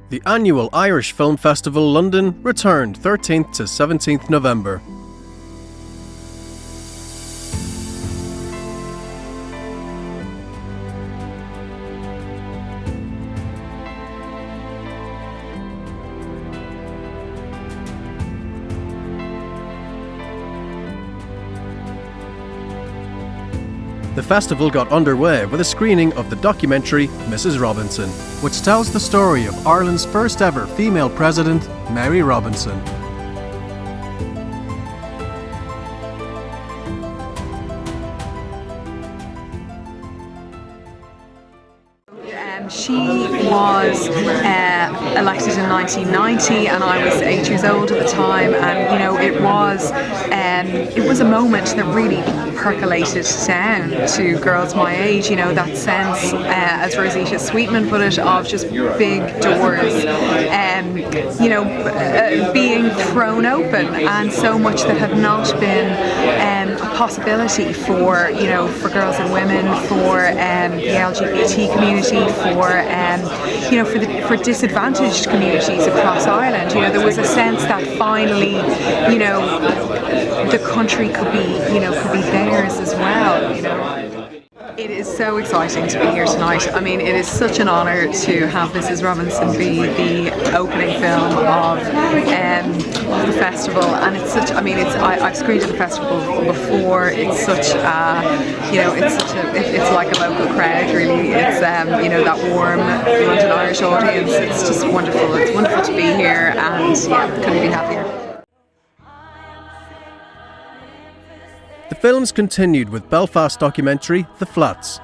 The annual Irish Film Festival London returned 13th to 17th November. The festival got underway with a screening of the documentary Mrs. Robinson, which tells the story of Ireland's first ever female president, Mary Robinson. She was elected in 1990, and I was 8 years old at the time. And it was a moment that really percolated down to girls my age. That sense, as Rosita Sweetman put it, of just big doors, being thrown open, and so much that had not been a possibility for girls and women, for the LGBT community, for disadvantaged communities across Ireland. There was a sense that finally, the country could be theirs as well. It is so exciting to be here tonight. I mean, it is such an honour to have Mrs. Robinson be the opening film of the festival, and it's such. I mean, I've screened at the festival before. It's such. It's like a local crowd, really. It's that warm London Irish audience. It's just wonderful. It's wonderful to be here, and couldn't be happier. The films continued with Belfast documentary The Flats.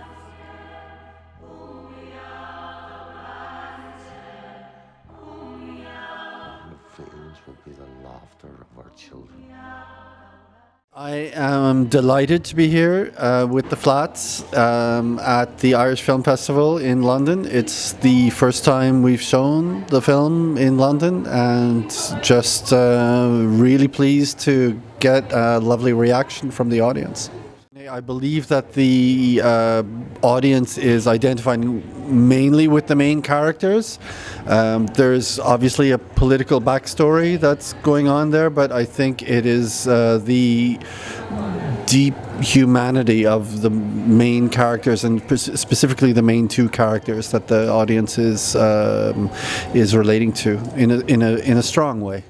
I am delighted to be here with The Flats at the Irish Film Festival in London. It's the first time we've shown the film in London, and just really pleased to get a lovely reaction from the audience. I believe that the audience is identifying mainly with the main characters. There's obviously a political backstory that's going on there, but I think it is the deep humanity of the main characters, and specifically the main two characters, that the audience is relating to in a strong way.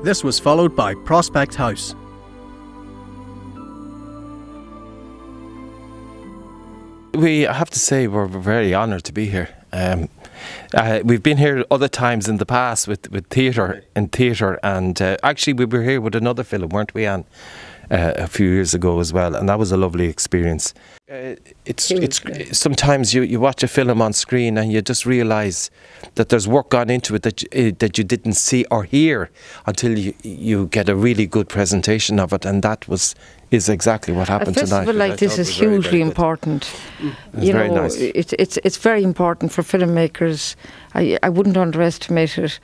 This was followed by Prospect House. I have to say we're very honoured to be here. We've been here other times in the past with theatre, and actually we were here with another film, weren't we, Anne? A few years ago as well, and that was a lovely experience. It's sometimes you watch a film on screen and you just realise that there's work gone into it that you didn't see or hear until you get a really good presentation of it, and that is exactly what happened tonight. A festival like this is hugely important. It's very nice. It's very important for filmmakers. I wouldn't underestimate it.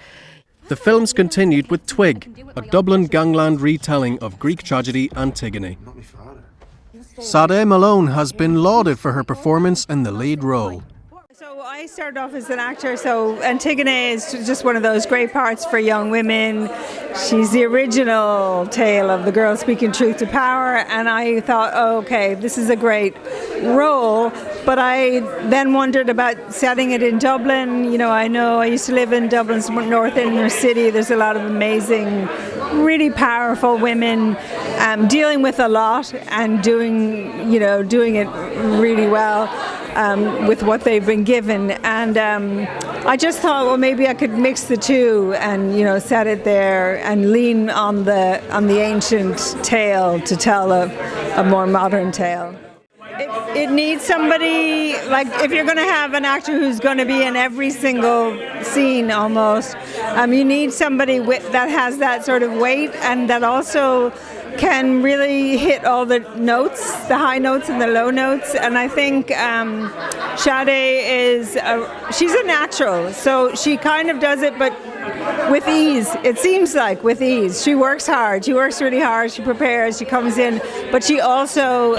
The films continued with Twig, a Dublin gangland retelling of Greek tragedy Antigone. Sade Malone has been lauded for her performance in the lead role. So I started off as an actor, so Antigone is just one of those great parts for young women. She's the original tale of the girl speaking truth to power, and I thought, okay, this is a great role. But I then wondered about setting it in Dublin. I know I used to live in Dublin's north inner city. There's a lot of amazing, really powerful women dealing with a lot and doing it really well with what they've been given. And I just thought, well, maybe I could mix the two and set it there and lean on the ancient tale to tell a more modern tale. It needs somebody, like, if you're going to have an actor who's going to be in every single scene almost, you need somebody that has that sort of weight, and that also can really hit all the notes, the high notes and the low notes. And I think Sade she's a natural, so she kind of does it, but with ease. It seems like with ease. She works hard. She works really hard. She prepares. She comes in, but she also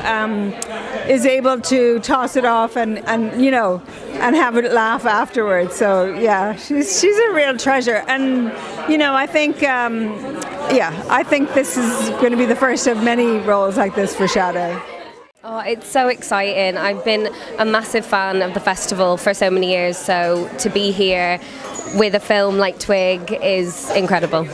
is able to toss it off and have a laugh afterwards. So yeah, she's a real treasure. And I think I think this is going to be the first of many roles like this for Sade. Oh, it's so exciting. I've been a massive fan of the festival for so many years, so to be here with a film like Twig is incredible.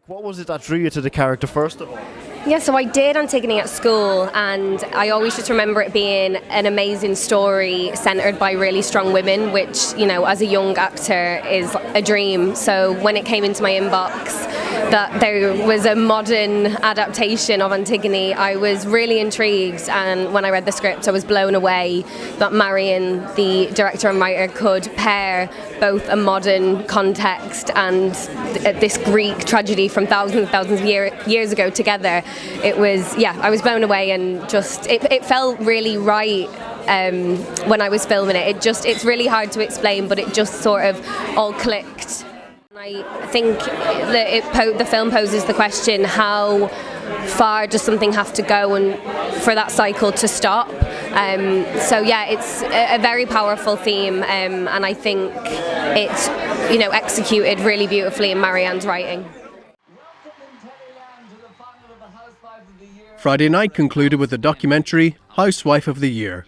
What was it that drew you to the character first of all? Yeah, so I did Antigone at school, and I always just remember it being an amazing story centred by really strong women, which, as a young actor is a dream. So when it came into my inbox that there was a modern adaptation of Antigone, I was really intrigued, and when I read the script I was blown away that Marian, the director and writer, could pair both a modern context and this Greek tragedy from thousands and thousands of years ago together. It was, I was blown away, and just it felt really right when I was filming it. It's really hard to explain, but it just sort of all clicked. I think that the film poses the question, how far does something have to go and for that cycle to stop? It's a very powerful theme, and I think it's executed really beautifully in Marianne's writing. Friday night concluded with the documentary Housewife of the Year.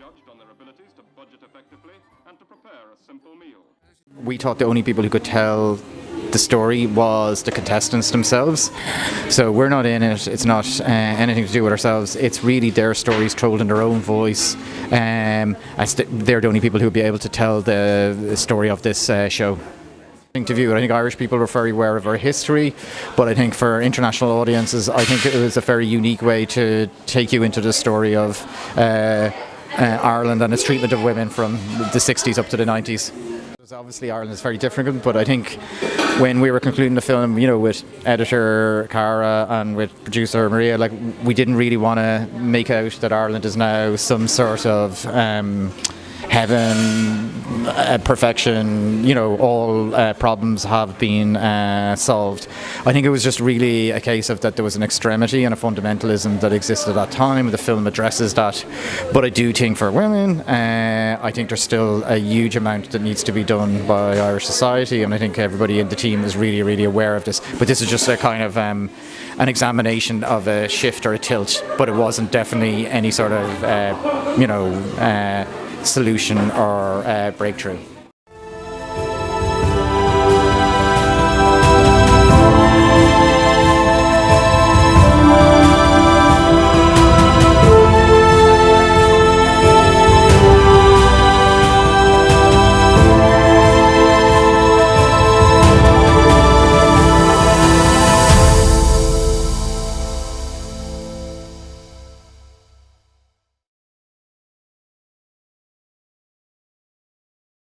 We thought the only people who could tell the story was the contestants themselves. So we're not in it, it's not anything to do with ourselves, it's really their stories told in their own voice. They're the only people who will be able to tell the story of this show. To view it, I think Irish people were very aware of our history, but I think for international audiences, I think it was a very unique way to take you into the story of Ireland and its treatment of women from the 60s up to the 90s. Obviously Ireland is very different, but I think when we were concluding the film, with editor Cara and with producer Maria, we didn't really want to make out that Ireland is now some sort of heaven, perfection, all problems have been solved. I think it was just really a case of that there was an extremity and a fundamentalism that existed at that time. The film addresses that, but I do think for women, I think there's still a huge amount that needs to be done by Irish society, and I think everybody in the team is really, really aware of this. But this is just a kind of an examination of a shift or a tilt, but it wasn't definitely any sort of solution or breakthrough.